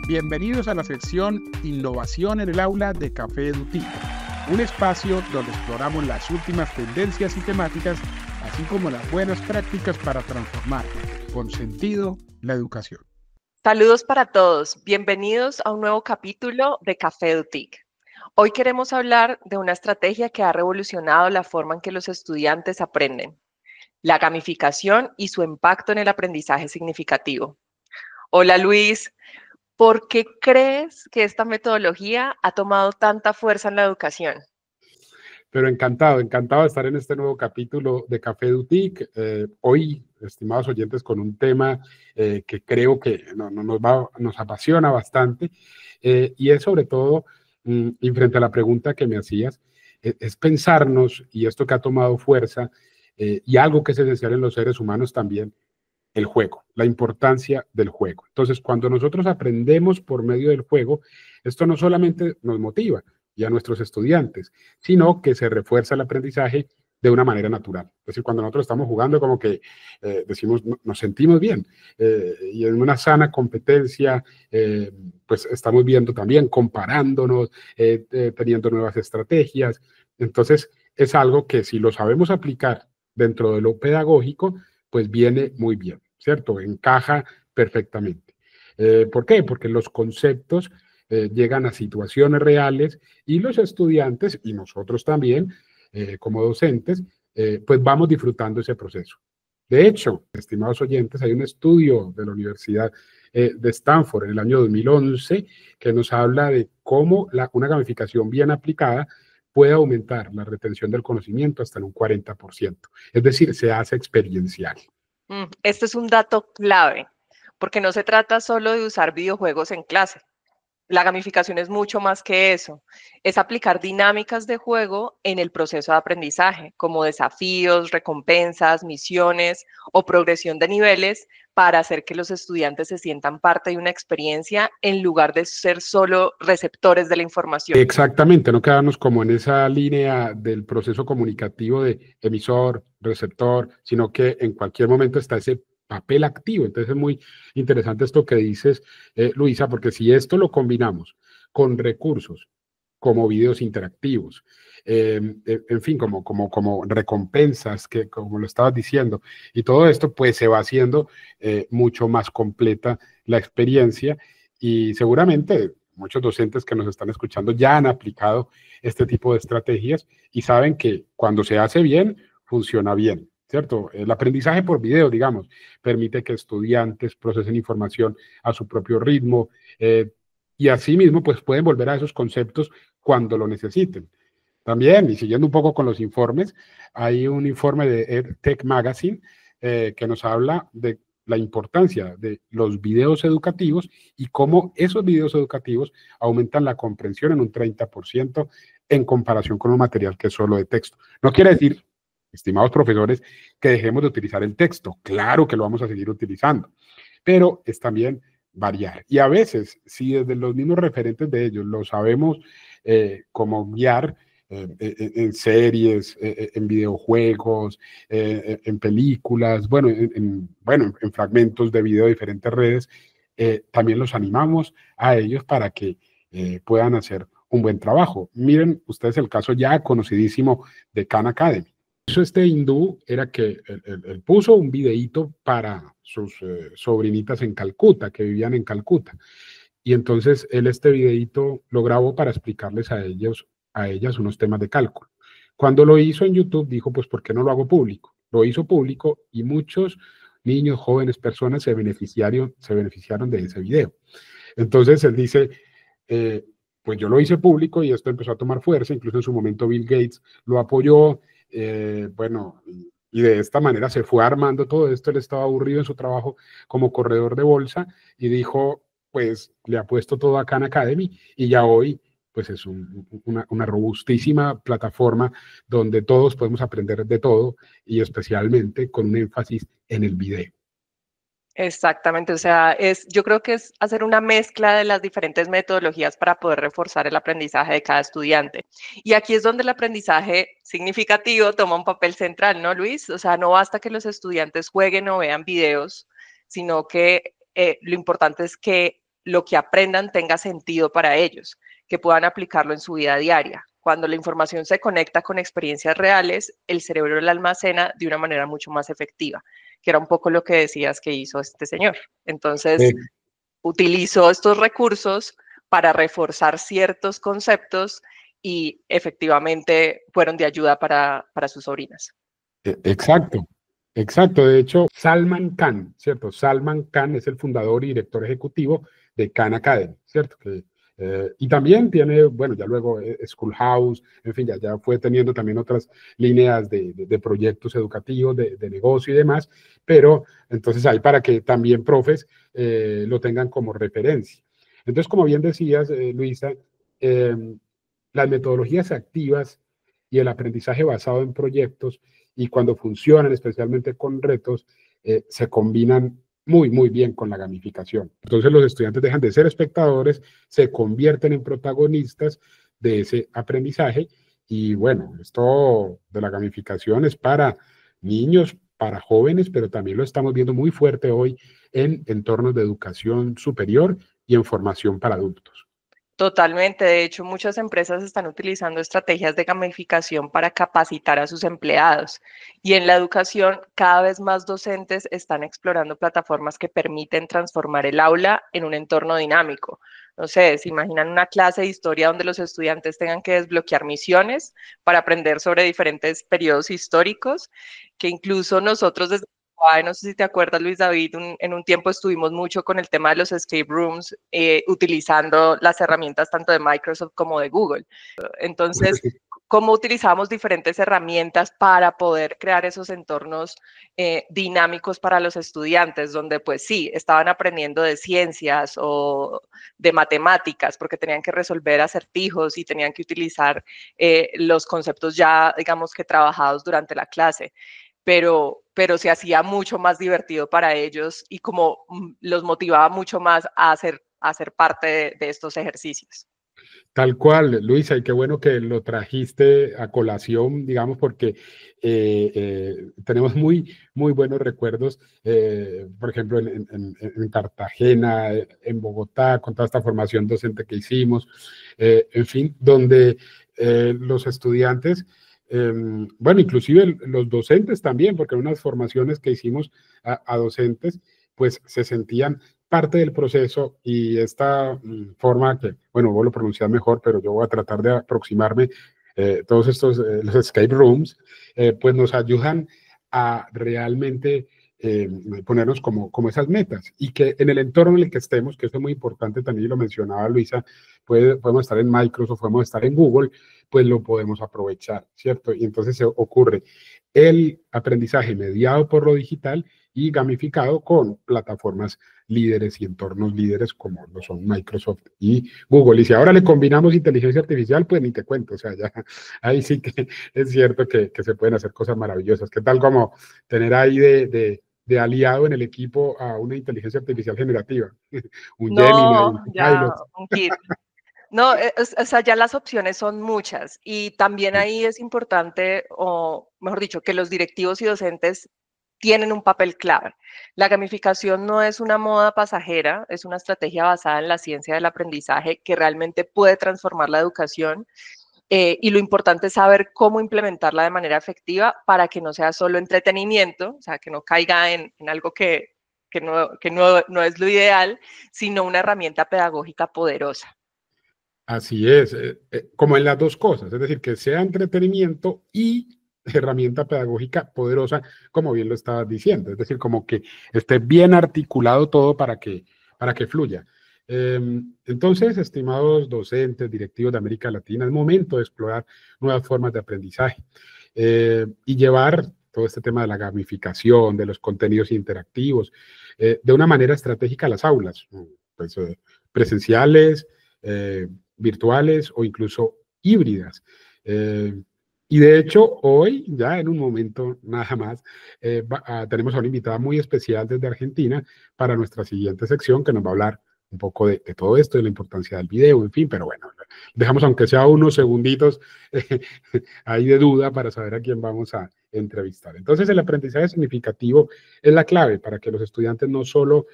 Bienvenidos a la sección Innovación en el Aula de Café EduTIC, un espacio donde exploramos las últimas tendencias y temáticas, así como las buenas prácticas para transformar con sentido la educación. Saludos para todos, bienvenidos a un nuevo capítulo de Café EduTIC. Hoy queremos hablar de una estrategia que ha revolucionado la forma en que los estudiantes aprenden, la gamificación y su impacto en el aprendizaje significativo. Hola Luis, ¿por qué crees que esta metodología ha tomado tanta fuerza en la educación? Pero encantado de estar en este nuevo capítulo de Café EduTIC. Hoy, estimados oyentes, con un tema que creo que nos apasiona bastante y es sobre todo, y frente a la pregunta que me hacías, es pensarnos, y esto que ha tomado fuerza, y algo que es esencial en los seres humanos también, el juego, la importancia del juego. Entonces, cuando nosotros aprendemos por medio del juego, esto no solamente nos motiva y a nuestros estudiantes, sino que se refuerza el aprendizaje de una manera natural. Es decir, cuando nosotros estamos jugando, como que decimos, nos sentimos bien. Y en una sana competencia, pues estamos viendo también, comparándonos, teniendo nuevas estrategias. Entonces, es algo que si lo sabemos aplicar dentro de lo pedagógico, pues viene muy bien, ¿cierto? Encaja perfectamente. ¿Por qué? Porque los conceptos llegan a situaciones reales y los estudiantes, y nosotros también, como docentes, pues vamos disfrutando ese proceso. De hecho, estimados oyentes, hay un estudio de la Universidad de Stanford en el año 2011 que nos habla de cómo una gamificación bien aplicada puede aumentar la retención del conocimiento hasta en un 40%. Es decir, se hace experiencial. Este es un dato clave, porque no se trata solo de usar videojuegos en clase. La gamificación es mucho más que eso. Es aplicar dinámicas de juego en el proceso de aprendizaje, como desafíos, recompensas, misiones o progresión de niveles para hacer que los estudiantes se sientan parte de una experiencia en lugar de ser solo receptores de la información. Exactamente, no quedarnos como en esa línea del proceso comunicativo de emisor, receptor, sino que en cualquier momento está ese papel activo. Entonces es muy interesante esto que dices, Luisa, porque si esto lo combinamos con recursos como videos interactivos, en fin, como recompensas, que como lo estabas diciendo, y todo esto, pues se va haciendo mucho más completa la experiencia y seguramente muchos docentes que nos están escuchando ya han aplicado este tipo de estrategias y saben que cuando se hace bien, funciona bien. ¿Cierto? El aprendizaje por video, digamos, permite que estudiantes procesen información a su propio ritmo y asimismo, pues pueden volver a esos conceptos cuando lo necesiten. También, y siguiendo un poco con los informes, hay un informe de EdTech Magazine que nos habla de la importancia de los videos educativos y cómo esos videos educativos aumentan la comprensión en un 30% en comparación con un material que es solo de texto. No quiere decir, estimados profesores, que dejemos de utilizar el texto. Claro que lo vamos a seguir utilizando, pero es también variar. Y a veces, si desde los mismos referentes de ellos lo sabemos como guiar en series, en videojuegos, en películas, bueno, en fragmentos de video de diferentes redes, también los animamos a ellos para que puedan hacer un buen trabajo. Miren ustedes el caso ya conocidísimo de Khan Academy. Eso este hindú era que él puso un videíto para sus sobrinitas en Calcuta, que vivían en Calcuta. Y entonces él este videíto lo grabó para explicarles a ellas unos temas de cálculo. Cuando lo hizo en YouTube, dijo, pues, ¿por qué no lo hago público? Lo hizo público y muchos niños, jóvenes, personas se beneficiaron de ese video. Entonces él dice, pues yo lo hice público y esto empezó a tomar fuerza, incluso en su momento Bill Gates lo apoyó, bueno, y de esta manera se fue armando todo esto. Él estaba aburrido en su trabajo como corredor de bolsa y dijo, pues le ha puesto todo a Khan Academy y ya hoy pues es una robustísima plataforma donde todos podemos aprender de todo y especialmente con un énfasis en el video. Exactamente, o sea, yo creo que es hacer una mezcla de las diferentes metodologías para poder reforzar el aprendizaje de cada estudiante. Y aquí es donde el aprendizaje significativo toma un papel central, ¿no, Luis? O sea, no basta que los estudiantes jueguen o vean videos, sino que lo importante es que lo que aprendan tenga sentido para ellos, que puedan aplicarlo en su vida diaria. Cuando la información se conecta con experiencias reales, el cerebro la almacena de una manera mucho más efectiva, que era un poco lo que decías que hizo este señor. Entonces, utilizó estos recursos para reforzar ciertos conceptos y efectivamente fueron de ayuda para sus sobrinas. Exacto, exacto. De hecho, Salman Khan, ¿cierto? Salman Khan es el fundador y director ejecutivo de Khan Academy, ¿cierto? Y también tiene, bueno, ya luego Schoolhouse, en fin, ya fue teniendo también otras líneas de proyectos educativos, de negocio y demás, pero entonces hay para que también profes lo tengan como referencia. Entonces, como bien decías, Luisa, las metodologías activas y el aprendizaje basado en proyectos y cuando funcionan, especialmente con retos, se combinan muy bien con la gamificación. Entonces los estudiantes dejan de ser espectadores, se convierten en protagonistas de ese aprendizaje y bueno, esto de la gamificación es para niños, para jóvenes, pero también lo estamos viendo muy fuerte hoy en entornos de educación superior y en formación para adultos. Totalmente. De hecho, muchas empresas están utilizando estrategias de gamificación para capacitar a sus empleados. Y en la educación, cada vez más docentes están explorando plataformas que permiten transformar el aula en un entorno dinámico. No sé, se imaginan una clase de historia donde los estudiantes tengan que desbloquear misiones para aprender sobre diferentes periodos históricos, que incluso nosotros desde no sé si te acuerdas, Luis David, en un tiempo estuvimos mucho con el tema de los escape rooms, utilizando las herramientas tanto de Microsoft como de Google. Entonces, ¿cómo utilizamos diferentes herramientas para poder crear esos entornos dinámicos para los estudiantes, donde pues sí, estaban aprendiendo de ciencias o de matemáticas, porque tenían que resolver acertijos y tenían que utilizar los conceptos ya, digamos que trabajados durante la clase? Pero se hacía mucho más divertido para ellos y como los motivaba mucho más a ser parte de estos ejercicios. Tal cual, Luisa, y qué bueno que lo trajiste a colación, digamos, porque tenemos muy buenos recuerdos, por ejemplo, en Cartagena, en Bogotá, con toda esta formación docente que hicimos, en fin, donde los estudiantes, bueno, inclusive los docentes también, porque en unas formaciones que hicimos a docentes, pues se sentían parte del proceso y esta forma que, bueno, vos lo pronunciás mejor, pero yo voy a tratar de aproximarme, todos estos, los escape rooms, pues nos ayudan a realmente ponernos como esas metas y que en el entorno en el que estemos, que esto es muy importante también, y lo mencionaba Luisa, podemos estar en Microsoft, podemos estar en Google, pues lo podemos aprovechar, ¿cierto? Y entonces se ocurre el aprendizaje mediado por lo digital y gamificado con plataformas líderes y entornos líderes como lo son Microsoft y Google. Y si ahora le combinamos inteligencia artificial, pues ni te cuento, o sea, ya ahí sí que es cierto que se pueden hacer cosas maravillosas. ¿Qué tal como tener ahí de aliado en el equipo a una inteligencia artificial generativa? Un Gemini, No, un ya, Pilot. un kit. No, o sea, ya las opciones son muchas y también ahí es importante, o mejor dicho, que los directivos y docentes tienen un papel clave. La gamificación no es una moda pasajera, es una estrategia basada en la ciencia del aprendizaje que realmente puede transformar la educación y lo importante es saber cómo implementarla de manera efectiva para que no sea solo entretenimiento, o sea, que no caiga en algo que no es lo ideal, sino una herramienta pedagógica poderosa. Así es, como en las dos cosas, es decir, que sea entretenimiento y herramienta pedagógica poderosa, como bien lo estabas diciendo, es decir, como que esté bien articulado todo para que fluya. Entonces, estimados docentes, directivos de América Latina, es momento de explorar nuevas formas de aprendizaje y llevar todo este tema de la gamificación, de los contenidos interactivos, de una manera estratégica a las aulas, pues, presenciales, virtuales o incluso híbridas. Y de hecho, hoy, ya en un momento nada más, tenemos a una invitada muy especial desde Argentina para nuestra siguiente sección que nos va a hablar un poco de todo esto, de la importancia del video, en fin, pero bueno, dejamos aunque sea unos segunditos ahí de duda para saber a quién vamos a entrevistar. Entonces, el aprendizaje significativo es la clave para que los estudiantes no solo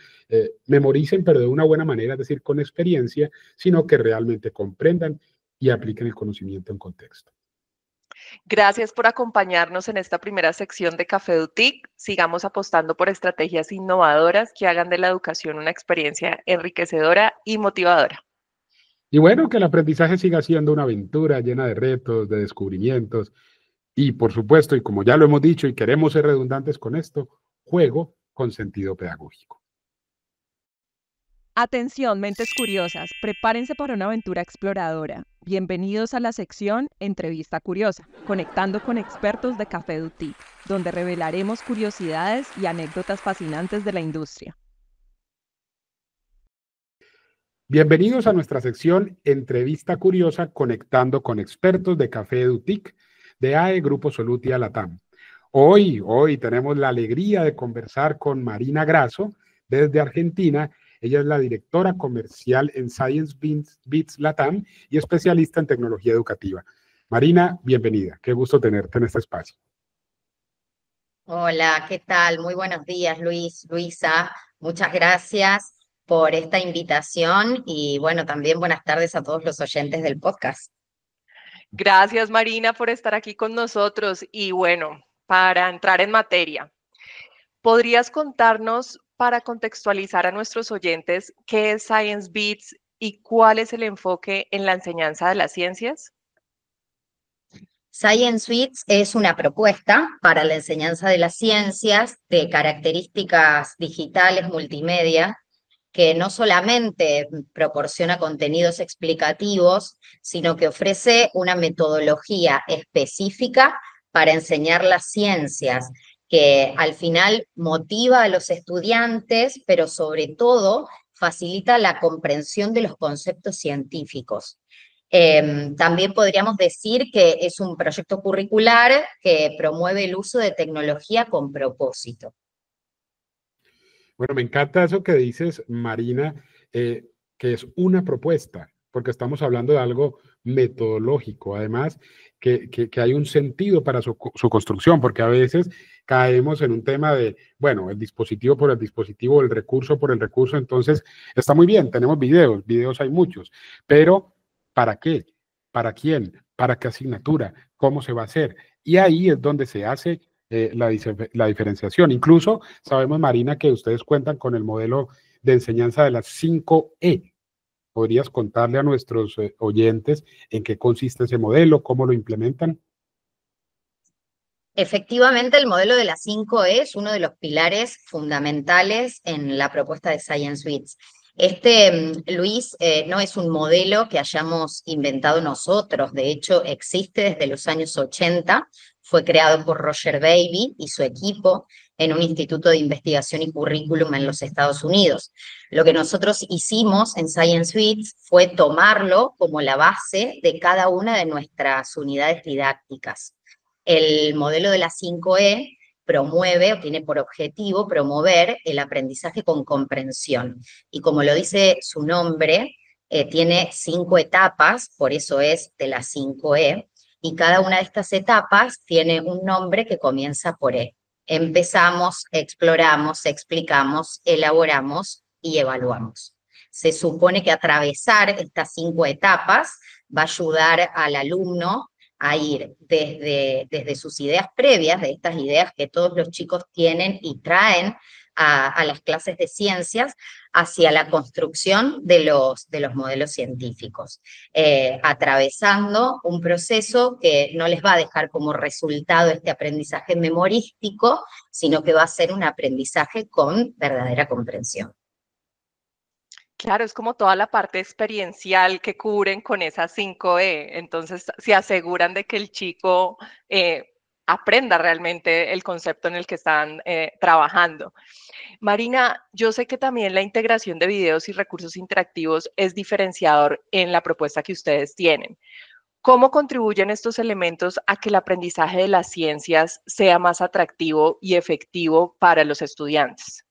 memoricen, pero de una buena manera, es decir, con experiencia, sino que realmente comprendan y apliquen el conocimiento en contexto. Gracias por acompañarnos en esta primera sección de Café Dutic. Sigamos apostando por estrategias innovadoras que hagan de la educación una experiencia enriquecedora y motivadora. Y bueno, que el aprendizaje siga siendo una aventura llena de retos, de descubrimientos y, por supuesto, y como ya lo hemos dicho y queremos ser redundantes con esto, juego con sentido pedagógico. Atención, mentes curiosas, prepárense para una aventura exploradora. Bienvenidos a la sección Entrevista Curiosa, conectando con expertos de Café Dutic, donde revelaremos curiosidades y anécdotas fascinantes de la industria. Bienvenidos a nuestra sección Entrevista Curiosa, conectando con expertos de Café Dutic, de AE Grupo Solutia Latam. Hoy tenemos la alegría de conversar con Marina Grasso, desde Argentina. Ella es la directora comercial en Science Beats Latam y especialista en tecnología educativa. Marina, bienvenida. Qué gusto tenerte en este espacio. Hola, ¿qué tal? Muy buenos días, Luisa. Muchas gracias por esta invitación y bueno, también buenas tardes a todos los oyentes del podcast. Gracias, Marina, por estar aquí con nosotros. Y bueno, para entrar en materia, ¿podrías contarnos, para contextualizar a nuestros oyentes, qué es Science Beats y cuál es el enfoque en la enseñanza de las ciencias? Science Suites es una propuesta para la enseñanza de las ciencias de características digitales multimedia que no solamente proporciona contenidos explicativos, sino que ofrece una metodología específica para enseñar las ciencias, que al final motiva a los estudiantes, pero sobre todo facilita la comprensión de los conceptos científicos. También podríamos decir que es un proyecto curricular que promueve el uso de tecnología con propósito. Bueno, me encanta eso que dices, Marina, que es una propuesta, porque estamos hablando de algo metodológico, además que hay un sentido para su construcción, porque a veces caemos en un tema de, bueno, el dispositivo por el dispositivo, el recurso por el recurso, entonces está muy bien, tenemos videos hay muchos, pero ¿para qué? ¿Para quién? ¿Para qué asignatura? ¿Cómo se va a hacer? Y ahí es donde se hace la diferenciación. Incluso sabemos, Marina, que ustedes cuentan con el modelo de enseñanza de las 5E. ¿Podrías contarle a nuestros oyentes en qué consiste ese modelo, cómo lo implementan? Efectivamente, el modelo de las 5E es uno de los pilares fundamentales en la propuesta de Science Suites. Luis, no es un modelo que hayamos inventado nosotros, de hecho existe desde los años 80, fue creado por Roger Baby y su equipo en un instituto de investigación y currículum en los Estados Unidos. Lo que nosotros hicimos en Science Suites fue tomarlo como la base de cada una de nuestras unidades didácticas. El modelo de las 5E promueve o tiene por objetivo promover el aprendizaje con comprensión. Y como lo dice su nombre, tiene 5 etapas, por eso es de las 5E, y cada una de estas etapas tiene un nombre que comienza por E. Empezamos, exploramos, explicamos, elaboramos y evaluamos. Se supone que atravesar estas 5 etapas va a ayudar al alumno a ir desde sus ideas previas, de estas ideas que todos los chicos tienen y traen a las clases de ciencias, hacia la construcción de los modelos científicos, atravesando un proceso que no les va a dejar como resultado este aprendizaje memorístico, sino que va a ser un aprendizaje con verdadera comprensión. Claro, es como toda la parte experiencial que cubren con esas 5E. Entonces, se aseguran de que el chico aprenda realmente el concepto en el que están trabajando. Marina, yo sé que también la integración de videos y recursos interactivos es diferenciador en la propuesta que ustedes tienen. ¿Cómo contribuyen estos elementos a que el aprendizaje de las ciencias sea más atractivo y efectivo para los estudiantes?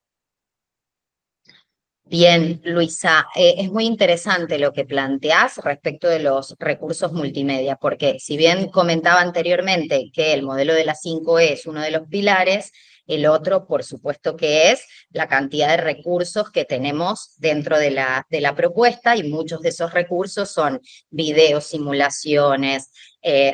Bien, Luisa, es muy interesante lo que planteás respecto de los recursos multimedia, porque si bien comentaba anteriormente que el modelo de las 5E es uno de los pilares, el otro, por supuesto, que es la cantidad de recursos que tenemos dentro de la propuesta, y muchos de esos recursos son videos, simulaciones,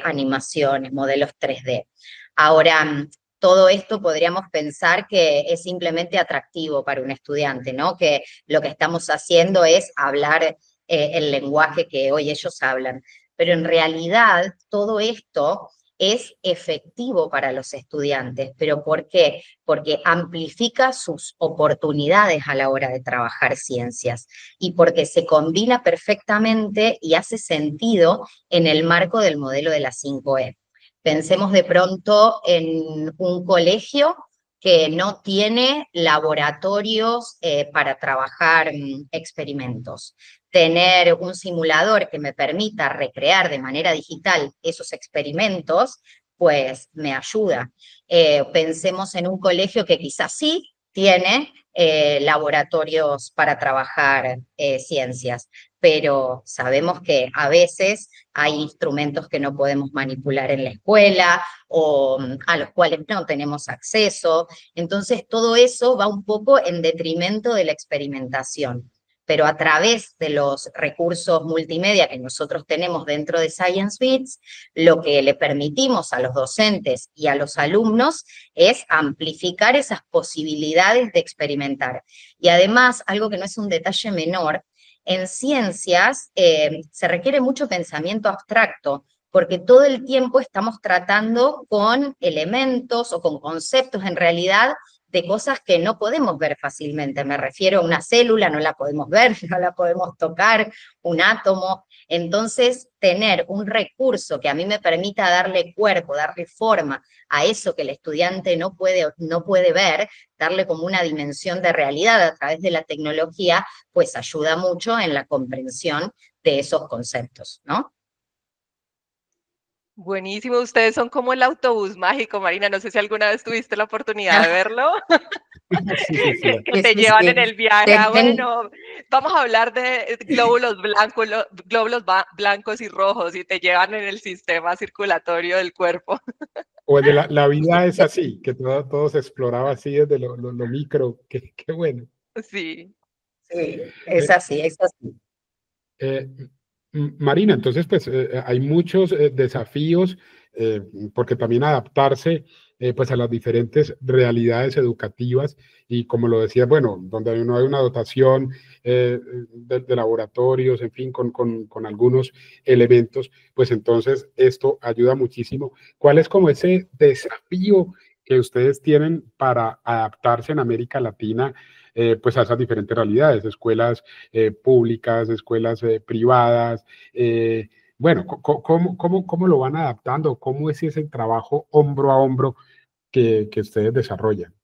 animaciones, modelos 3D. Ahora, todo esto podríamos pensar que es simplemente atractivo para un estudiante, ¿no? Que lo que estamos haciendo es hablar el lenguaje que hoy ellos hablan. Pero en realidad todo esto es efectivo para los estudiantes. ¿Pero por qué? Porque amplifica sus oportunidades a la hora de trabajar ciencias y porque se combina perfectamente y hace sentido en el marco del modelo de las 5E. Pensemos de pronto en un colegio que no tiene laboratorios para trabajar experimentos. Tener un simulador que me permita recrear de manera digital esos experimentos, pues me ayuda. Pensemos en un colegio que quizás sí tiene laboratorios para trabajar ciencias, pero sabemos que a veces hay instrumentos que no podemos manipular en la escuela o a los cuales no tenemos acceso. Entonces, todo eso va un poco en detrimento de la experimentación. Pero a través de los recursos multimedia que nosotros tenemos dentro de ScienceBits, lo que le permitimos a los docentes y a los alumnos es amplificar esas posibilidades de experimentar. Y además, algo que no es un detalle menor, en ciencias se requiere mucho pensamiento abstracto, porque todo el tiempo estamos tratando con elementos o con conceptos en realidad de cosas que no podemos ver fácilmente. Me refiero a una célula, no la podemos ver, no la podemos tocar, un átomo. Entonces, tener un recurso que a mí me permita darle cuerpo, darle forma a eso que el estudiante no puede ver, darle como una dimensión de realidad a través de la tecnología, pues ayuda mucho en la comprensión de esos conceptos, ¿no? Buenísimo, ustedes son como el autobús mágico, Marina, no sé si alguna vez tuviste la oportunidad de verlo, Sí, sí, sí. que te Sí, llevan en sí. el viaje, bueno, vamos a hablar de glóbulos blancos, blancos y rojos, y te llevan en el sistema circulatorio del cuerpo. O el de la vida es así, que todo se exploraba así desde lo micro. Qué bueno. Sí. Sí, es Eh, así, es así. Eh, Marina, entonces pues hay muchos desafíos eh, porque también adaptarse pues a las diferentes realidades educativas y como lo decía, bueno, donde no hay una dotación de laboratorios, en fin, con algunos elementos, pues entonces esto ayuda muchísimo. ¿Cuál es como ese desafío que ustedes tienen para adaptarse en América Latina pues a esas diferentes realidades, escuelas públicas, escuelas privadas? Bueno, ¿cómo lo van adaptando? ¿Cómo es ese trabajo hombro a hombro que ustedes desarrollan?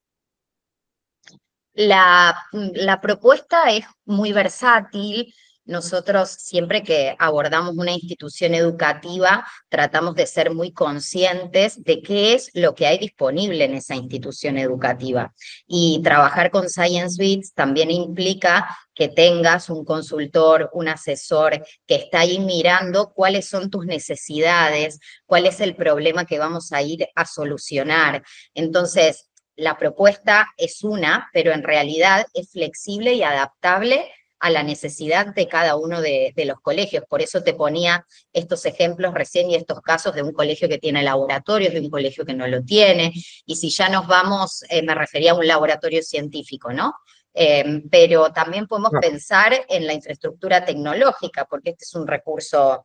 La propuesta es muy versátil. Nosotros siempre que abordamos una institución educativa tratamos de ser muy conscientes de qué es lo que hay disponible en esa institución educativa. Y trabajar con ScienceBits también implica que tengas un consultor, un asesor que está ahí mirando cuáles son tus necesidades, cuál es el problema que vamos a ir a solucionar. Entonces, la propuesta es una, pero en realidad es flexible y adaptable a la necesidad de cada uno de los colegios. Por eso te ponía estos ejemplos recién y estos casos de un colegio que tiene laboratorios, de un colegio que no lo tiene, y si ya nos vamos, me refería a un laboratorio científico, ¿no? Pero también podemos Ah, pensar en la infraestructura tecnológica, porque este es un recurso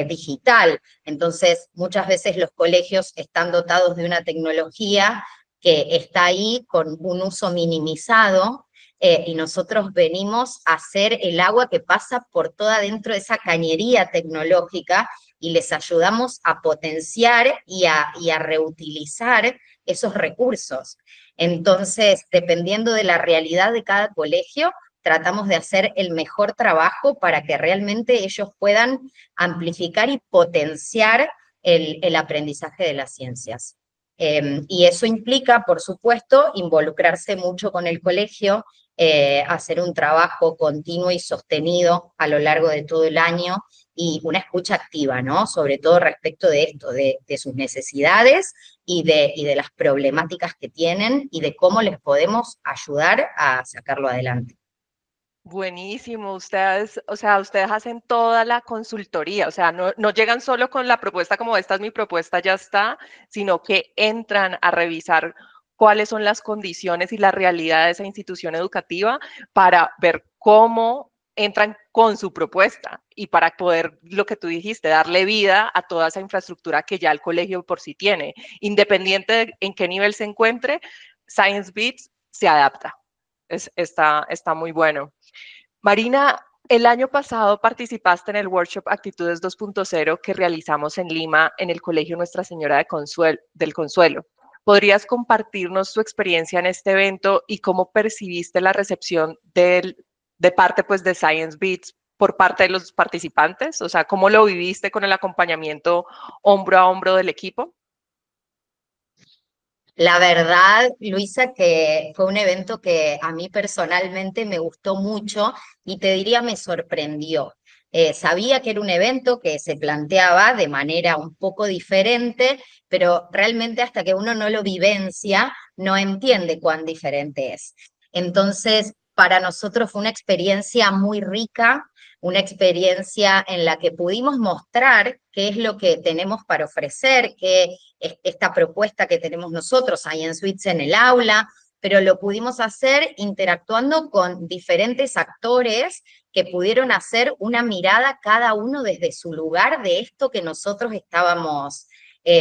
digital. Entonces, muchas veces los colegios están dotados de una tecnología que está ahí con un uso minimizado y nosotros venimos a hacer el agua que pasa por toda dentro de esa cañería tecnológica y les ayudamos a potenciar y a reutilizar esos recursos. Entonces, dependiendo de la realidad de cada colegio, tratamos de hacer el mejor trabajo para que realmente ellos puedan amplificar y potenciar el aprendizaje de las ciencias. Y eso implica, por supuesto, involucrarse mucho con el colegio, hacer un trabajo continuo y sostenido a lo largo de todo el año y una escucha activa, ¿no? Sobre todo respecto de esto, de sus necesidades y de las problemáticas que tienen y de cómo les podemos ayudar a sacarlo adelante. Buenísimo, ustedes, o sea, ustedes hacen toda la consultoría, o sea, no llegan solo con la propuesta como esta es mi propuesta, ya está, sino que entran a revisar cuáles son las condiciones y la realidad de esa institución educativa para ver cómo entran con su propuesta y para poder, lo que tú dijiste, darle vida a toda esa infraestructura que ya el colegio por sí tiene. Independiente de en qué nivel se encuentre, Science Beats se adapta. Está muy bueno. Marina, el año pasado participaste en el workshop Actitudes 2.0 que realizamos en Lima en el Colegio Nuestra Señora del Consuelo. ¿Podrías compartirnos tu experiencia en este evento y cómo percibiste la recepción de parte pues, de Science Beats por parte de los participantes? O sea, ¿cómo lo viviste con el acompañamiento hombro a hombro del equipo? La verdad, Luisa, que fue un evento que a mí personalmente me gustó mucho y te diría me sorprendió. Sabía que era un evento que se planteaba de manera un poco diferente, pero realmente hasta que uno no lo vivencia, no entiende cuán diferente es. Entonces, para nosotros fue una experiencia muy rica, una experiencia en la que pudimos mostrar qué es lo que tenemos para ofrecer, qué es esta propuesta que tenemos nosotros, Science Suites en el aula, pero lo pudimos hacer interactuando con diferentes actores que pudieron hacer una mirada cada uno desde su lugar de esto que nosotros estábamos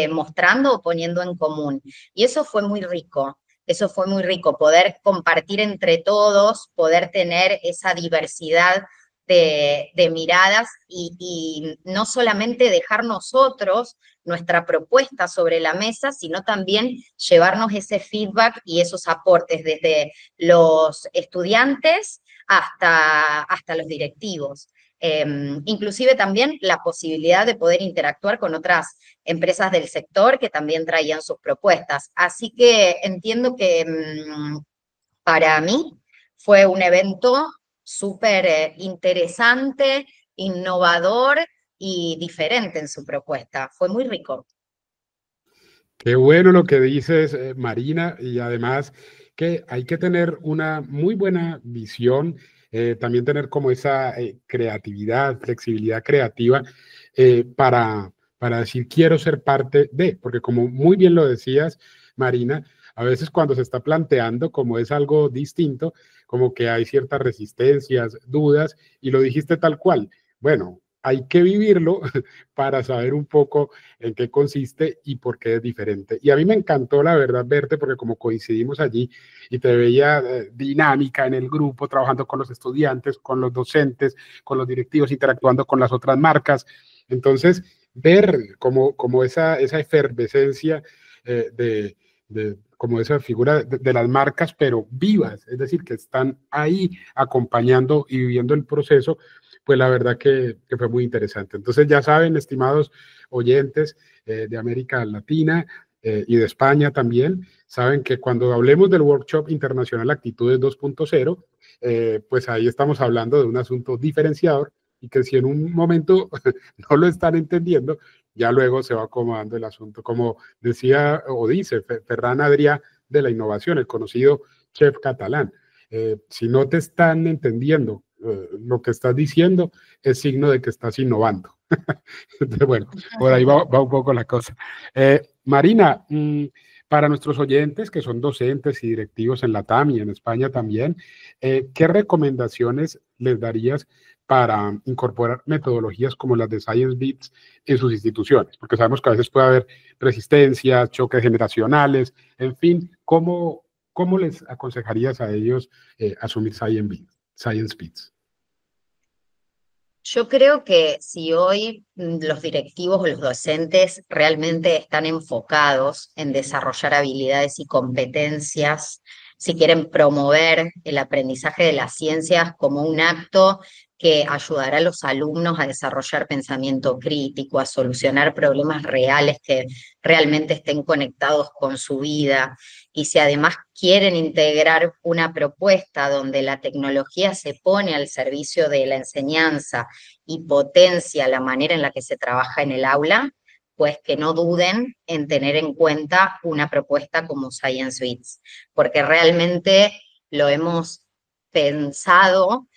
mostrando o poniendo en común. Y eso fue muy rico. Eso fue muy rico, poder compartir entre todos, poder tener esa diversidad de miradas y no solamente dejar nosotros nuestra propuesta sobre la mesa, sino también llevarnos ese feedback y esos aportes desde los estudiantes hasta los directivos. Inclusive también la posibilidad de poder interactuar con otras empresas del sector que también traían sus propuestas. Así que entiendo que para mí fue un evento súper interesante, innovador y diferente en su propuesta. Fue muy rico. Qué bueno lo que dices, Marina, y además que hay que tener una muy buena visión, también tener como esa creatividad, flexibilidad creativa para decir quiero ser parte de, porque como muy bien lo decías, Marina, a veces cuando se está planteando como es algo distinto, como que hay ciertas resistencias, dudas, y lo dijiste tal cual. Bueno, hay que vivirlo para saber un poco en qué consiste y por qué es diferente. Y a mí me encantó, la verdad, verte, porque como coincidimos allí y te veía dinámica en el grupo, trabajando con los estudiantes, con los docentes, con los directivos, interactuando con las otras marcas. Entonces, ver como esa efervescencia como esa figura de las marcas, pero vivas, es decir, que están ahí acompañando y viviendo el proceso, pues la verdad que fue muy interesante. Entonces ya saben, estimados oyentes de América Latina y de España también, saben que cuando hablemos del Workshop Internacional Actitudes 2.0, pues ahí estamos hablando de un asunto diferenciador y que si en un momento no lo están entendiendo, ya luego se va acomodando el asunto. Como decía o dice Ferran Adrià de la innovación, el conocido chef catalán. Si no te están entendiendo lo que estás diciendo, es signo de que estás innovando. Entonces, bueno, por ahí va un poco la cosa. Marina, para nuestros oyentes que son docentes y directivos en la TAM y en España también, ¿qué recomendaciones les darías para incorporar metodologías como las de Science Beats en sus instituciones? Porque sabemos que a veces puede haber resistencias, choques generacionales, en fin, ¿cómo les aconsejarías a ellos asumir Science Beats? Yo creo que si hoy los directivos o los docentes realmente están enfocados en desarrollar habilidades y competencias, si quieren promover el aprendizaje de las ciencias como un acto que ayudará a los alumnos a desarrollar pensamiento crítico, a solucionar problemas reales que realmente estén conectados con su vida. Y si además quieren integrar una propuesta donde la tecnología se pone al servicio de la enseñanza y potencia la manera en la que se trabaja en el aula, pues que no duden en tener en cuenta una propuesta como Science Suites, porque realmente lo hemos pensado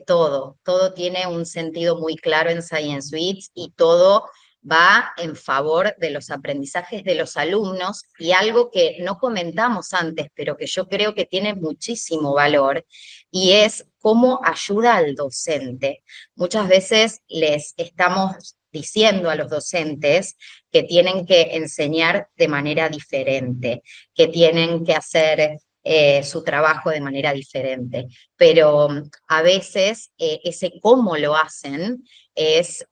todo tiene un sentido muy claro en Science Suites y todo va en favor de los aprendizajes de los alumnos y algo que no comentamos antes, pero que yo creo que tiene muchísimo valor y es cómo ayuda al docente. Muchas veces les estamos diciendo a los docentes que tienen que enseñar de manera diferente, que tienen que hacer su trabajo de manera diferente, pero a veces ese cómo lo hacen es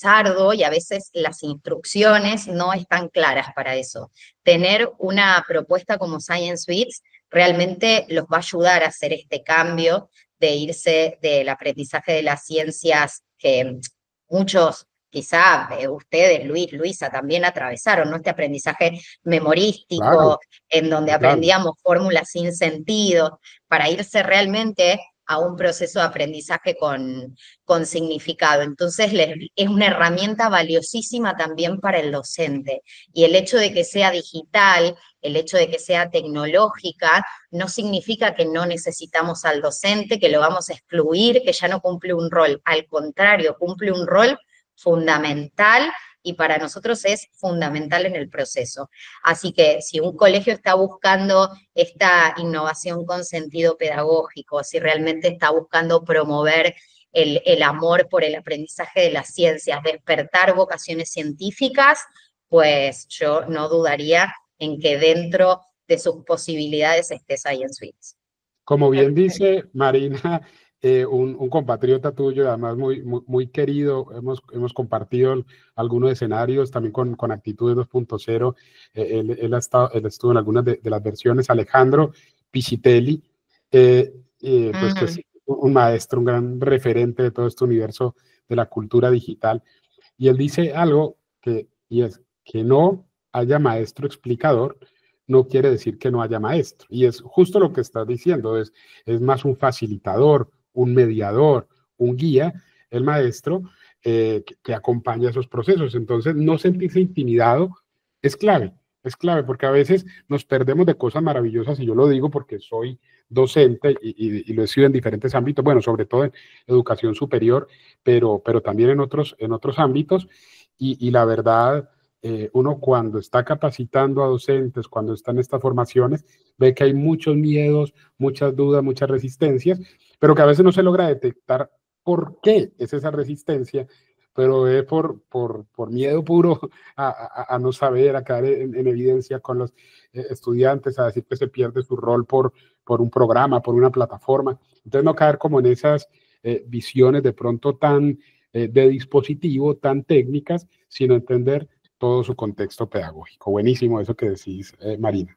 arduo y a veces las instrucciones no están claras para eso. Tener una propuesta como Science Suites realmente los va a ayudar a hacer este cambio de irse del aprendizaje de las ciencias que muchos, quizá ustedes, Luis, Luisa, también atravesaron, ¿no? Este aprendizaje memorístico, Claro, en donde total. aprendíamos fórmulas sin sentido, para irse realmente a un proceso de aprendizaje con significado. Entonces, es una herramienta valiosísima también para el docente. Y el hecho de que sea digital, el hecho de que sea tecnológica, no significa que no necesitamos al docente, que lo vamos a excluir, que ya no cumple un rol. Al contrario, cumple un rol fundamental y para nosotros es fundamental en el proceso. Así que si un colegio está buscando esta innovación con sentido pedagógico, si realmente está buscando promover el amor por el aprendizaje de las ciencias, despertar vocaciones científicas, pues yo no dudaría en que dentro de sus posibilidades esté Science Suites. Como bien dice Marina, un compatriota tuyo, además muy querido, hemos compartido algunos escenarios también con Actitudes 2.0, él estuvo en algunas de las versiones, Alejandro Piscitelli, pues que es un maestro, un gran referente de todo este universo de la cultura digital, y él dice algo y es que no haya maestro explicador, no quiere decir que no haya maestro. Y es justo lo que estás diciendo, es más un facilitador, un mediador, un guía, el maestro que acompaña esos procesos. Entonces, no sentirse intimidado es clave, porque a veces nos perdemos de cosas maravillosas, y yo lo digo porque soy docente y lo he sido en diferentes ámbitos, bueno, sobre todo en educación superior, pero también en otros ámbitos, y la verdad, uno cuando está capacitando a docentes, cuando está en estas formaciones, ve que hay muchos miedos, muchas dudas, muchas resistencias, pero que a veces no se logra detectar por qué es esa resistencia, pero es por miedo puro a no saber, a quedar en evidencia con los estudiantes, a decir que se pierde su rol por un programa, por una plataforma. Entonces no caer como en esas visiones de pronto tan de dispositivo, tan técnicas, sino entender todo su contexto pedagógico. Buenísimo eso que decís, Marina.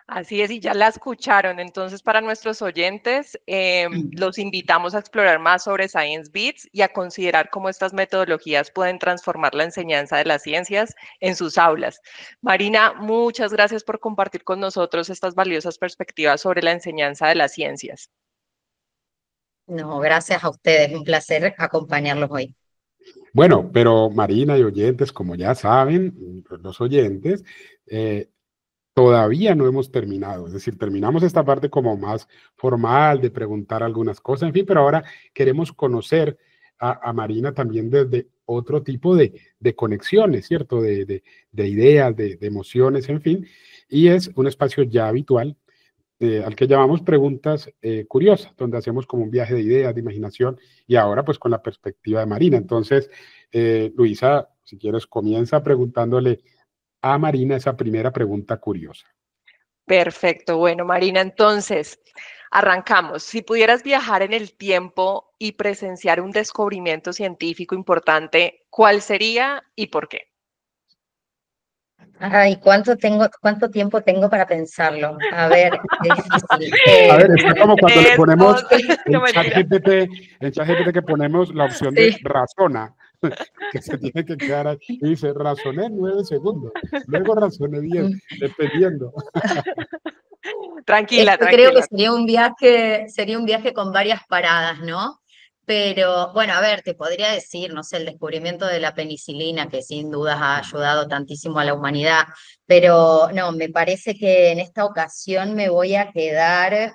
Así es, y ya la escucharon. Entonces, para nuestros oyentes, los invitamos a explorar más sobre Science Beats y a considerar cómo estas metodologías pueden transformar la enseñanza de las ciencias en sus aulas. Marina, muchas gracias por compartir con nosotros estas valiosas perspectivas sobre la enseñanza de las ciencias. No, gracias a ustedes, un placer acompañarlos hoy. Bueno, pero Marina y oyentes, como ya saben, los oyentes, todavía no hemos terminado, es decir, terminamos esta parte como más formal de preguntar algunas cosas, en fin, pero ahora queremos conocer a Marina también desde otro tipo de conexiones, ¿cierto? De ideas, de emociones, en fin, y es un espacio ya habitual al que llamamos preguntas curiosas, donde hacemos como un viaje de ideas, de imaginación, y ahora pues con la perspectiva de Marina. Entonces, Luisa, si quieres, comienza preguntándole a Marina esa primera pregunta curiosa. Perfecto. Bueno, Marina, entonces, arrancamos. Si pudieras viajar en el tiempo y presenciar un descubrimiento científico importante, ¿cuál sería y por qué? Ay, ¿cuánto tiempo tengo para pensarlo? A ver, qué difícil. A ver, está como cuando le 3, ponemos 2, no en mentira. ChatGPT que ponemos la opción de Sí. razona, que se tiene que quedar ahí, y dice, razoné 9 segundos, luego razoné 10, dependiendo. Tranquila, Creo que tranquila. sería un viaje con varias paradas, ¿no? Pero bueno, a ver, te podría decir, no sé, el descubrimiento de la penicilina, que sin dudas ha ayudado tantísimo a la humanidad, pero no, me parece que en esta ocasión me voy a quedar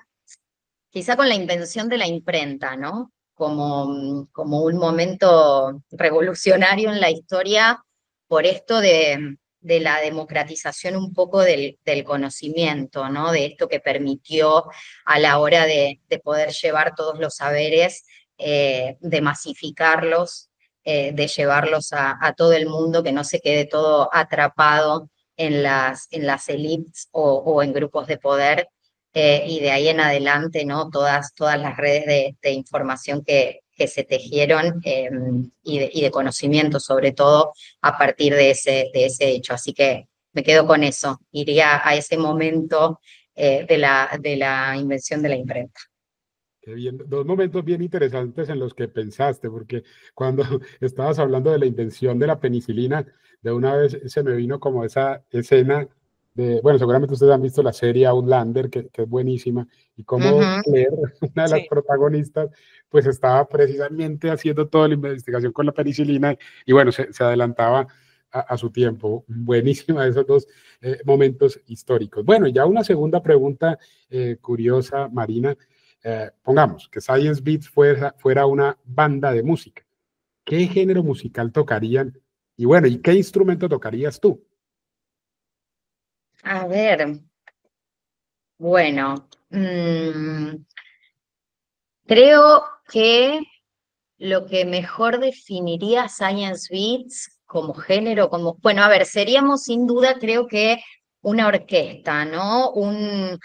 quizá con la invención de la imprenta, ¿no? Como un momento revolucionario en la historia por esto de la democratización un poco del conocimiento, ¿no? De esto que permitió a la hora de poder llevar todos los saberes, de masificarlos, de llevarlos a todo el mundo, que no se quede todo atrapado en las élites o en grupos de poder, y de ahí en adelante, ¿no? Todas las redes de información que se tejieron, y de conocimiento, sobre todo, a partir de ese hecho. Así que me quedo con eso. Iría a ese momento, de la invención de la imprenta. Qué bien, dos momentos bien interesantes en los que pensaste, porque cuando estabas hablando de la invención de la penicilina, de una vez se me vino como esa escena de, bueno, seguramente ustedes han visto la serie Outlander, que es buenísima, y como Ujú. Claire, una de las Sí. protagonistas, pues estaba precisamente haciendo toda la investigación con la penicilina, y bueno, se adelantaba a su tiempo. Buenísima esos dos momentos históricos. Bueno, ya una segunda pregunta curiosa, Marina. Pongamos que Science Beats fuera una banda de música. ¿Qué género musical tocarían? Y bueno, ¿y qué instrumento tocarías tú? A ver, bueno, creo que lo que mejor definiría a Science Beats como género, bueno, a ver, seríamos sin duda, creo que una orquesta, ¿no? Una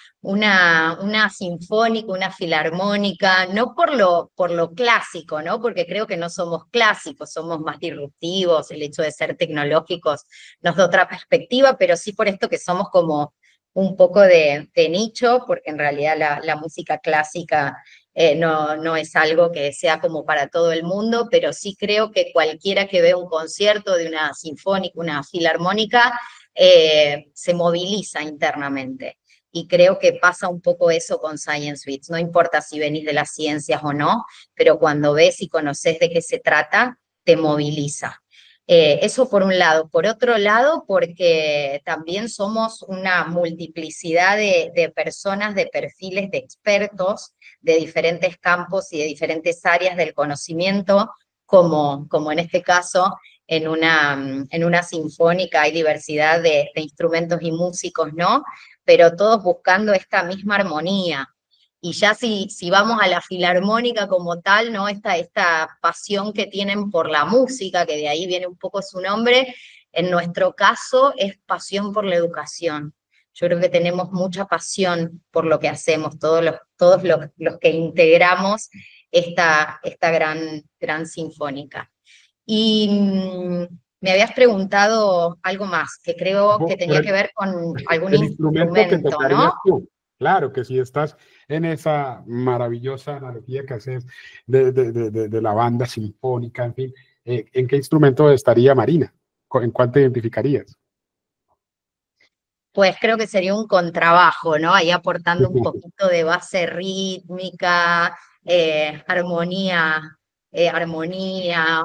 sinfónica, una filarmónica, no por lo clásico, ¿no? Porque creo que no somos clásicos, somos más disruptivos, el hecho de ser tecnológicos nos da otra perspectiva, pero sí por esto que somos como un poco de nicho, porque en realidad la música clásica, no es algo que sea como para todo el mundo, pero sí creo que cualquiera que ve un concierto de una sinfónica, una filarmónica, se moviliza internamente. Y creo que pasa un poco eso con Science Beats. No importa si venís de las ciencias o no, pero cuando ves y conoces de qué se trata, te moviliza. Eso por un lado. Por otro lado, porque también somos una multiplicidad de personas, de perfiles de expertos de diferentes campos y de diferentes áreas del conocimiento, como en este caso en una sinfónica hay diversidad de instrumentos y músicos, ¿no? Pero todos buscando esta misma armonía. Y ya si vamos a la filarmónica como tal, ¿no? Esta pasión que tienen por la música, que de ahí viene un poco su nombre, en nuestro caso es pasión por la educación. Yo creo que tenemos mucha pasión por lo que hacemos, todos los que integramos esta gran sinfónica. Y me habías preguntado algo más, que creo que Por tenía que ver con algún el instrumento que instrumento, tocarías ¿no? tú. Claro que si estás en esa maravillosa analogía que haces de la banda sinfónica, en fin, ¿en qué instrumento estaría Marina? ¿En cuál te identificarías? Pues creo que sería un contrabajo, ¿no? Ahí aportando un poquito de base rítmica, armonía,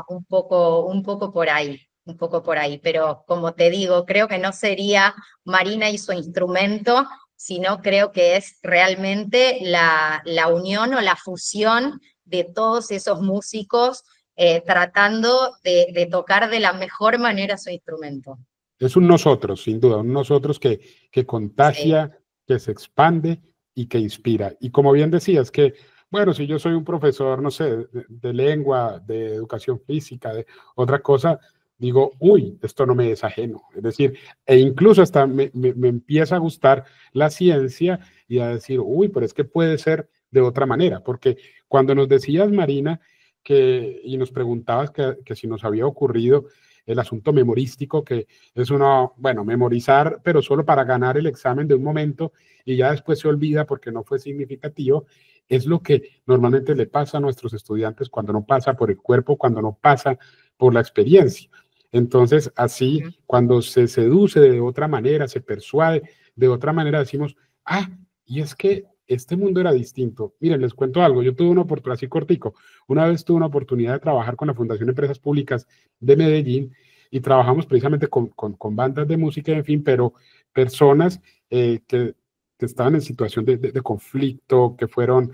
un poco por ahí, un poco por ahí. Pero como te digo, creo que no sería Marina y su instrumento, sino creo que es realmente la unión o la fusión de todos esos músicos, tratando de tocar de la mejor manera su instrumento. Es un nosotros, sin duda, un nosotros que Sí. contagia, que se expande y que inspira. Y como bien decías, que, bueno, si yo soy un profesor, no sé, de lengua, de educación física, de otra cosa, digo, uy, esto no me es ajeno. Es decir, e incluso hasta me empieza a gustar la ciencia y a decir, uy, pero es que puede ser de otra manera. Porque cuando nos decías, Marina, y nos preguntabas que si nos había ocurrido el asunto memorístico, que es uno, bueno, memorizar, pero solo para ganar el examen de un momento y ya después se olvida porque no fue significativo, es lo que normalmente le pasa a nuestros estudiantes cuando no pasa por el cuerpo, cuando no pasa por la experiencia. Entonces, así, cuando se seduce de otra manera, se persuade de otra manera, decimos, ah, y es que este mundo era distinto. Miren, les cuento algo, yo tuve una oportunidad, así cortico, una vez tuve una oportunidad de trabajar con la Fundación de Empresas Públicas de Medellín y trabajamos precisamente con bandas de música, en fin, pero personas que estaban en situación de conflicto, que tuvieron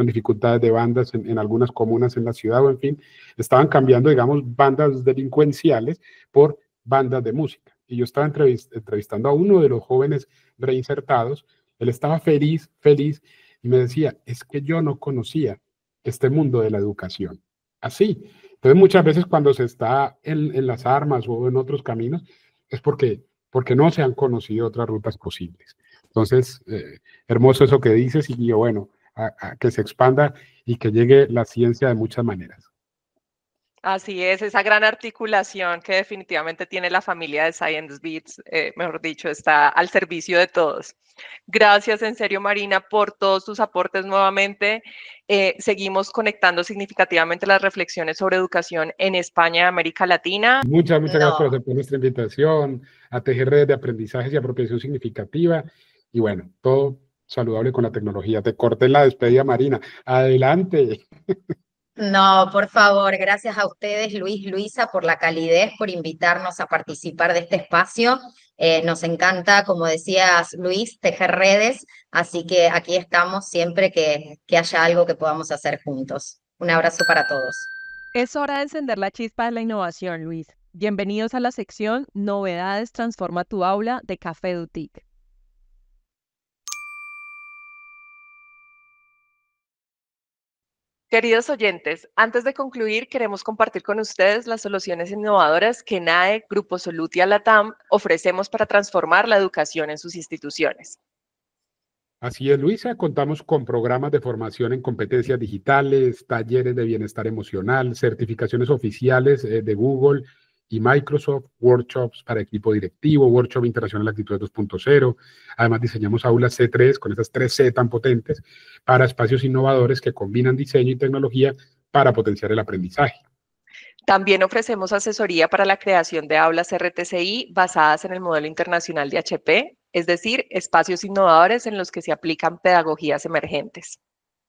dificultades de bandas en algunas comunas en la ciudad, o en fin, estaban cambiando, digamos, bandas delincuenciales por bandas de música. Y yo estaba entrevistando a uno de los jóvenes reinsertados. Él estaba feliz, y me decía, es que yo no conocía este mundo de la educación. Así. Entonces, muchas veces cuando se está en las armas o en otros caminos, es porque no se han conocido otras rutas posibles. Entonces, hermoso eso que dices, y bueno, a que se expanda y que llegue la ciencia de muchas maneras. Así es, esa gran articulación que definitivamente tiene la familia de Science Beats, mejor dicho, está al servicio de todos. Gracias en serio, Marina, por todos tus aportes nuevamente. Seguimos conectando significativamente las reflexiones sobre educación en España y América Latina. Muchas gracias por aceptar nuestra invitación a tejer redes de aprendizajes y apropiación significativa. Y bueno, todo saludable con la tecnología. Te corté la despedida, Marina. Adelante. No, por favor, gracias a ustedes, Luis, Luisa, por la calidez, por invitarnos a participar de este espacio. Nos encanta, como decías, Luis, tejer redes, así que aquí estamos siempre que haya algo que podamos hacer juntos. Un abrazo para todos. Es hora de encender la chispa de la innovación, Luis. Bienvenidos a la sección Novedades Transforma tu Aula de Café Dutic. Queridos oyentes, antes de concluir, queremos compartir con ustedes las soluciones innovadoras que NAE, Grupo Solutia Latam, ofrecemos para transformar la educación en sus instituciones. Así es, Luisa, contamos con programas de formación en competencias digitales, talleres de bienestar emocional, certificaciones oficiales de Google y Microsoft, workshops para equipo directivo, workshop internacional de actitudes 2.0. Además, diseñamos aulas C3 con estas 3C tan potentes para espacios innovadores que combinan diseño y tecnología para potenciar el aprendizaje. También ofrecemos asesoría para la creación de aulas RTCI basadas en el modelo internacional de HP, es decir, espacios innovadores en los que se aplican pedagogías emergentes.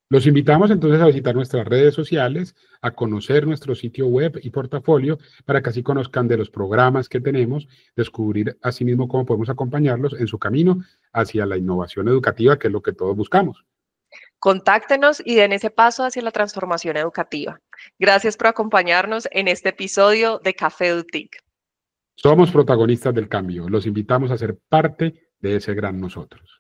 Los invitamos entonces a visitar nuestras redes sociales, a conocer nuestro sitio web y portafolio para que así conozcan de los programas que tenemos, descubrir asimismo cómo podemos acompañarlos en su camino hacia la innovación educativa, que es lo que todos buscamos. Contáctenos y den ese paso hacia la transformación educativa. Gracias por acompañarnos en este episodio de Café Dutic. Somos protagonistas del cambio. Los invitamos a ser parte de ese gran nosotros.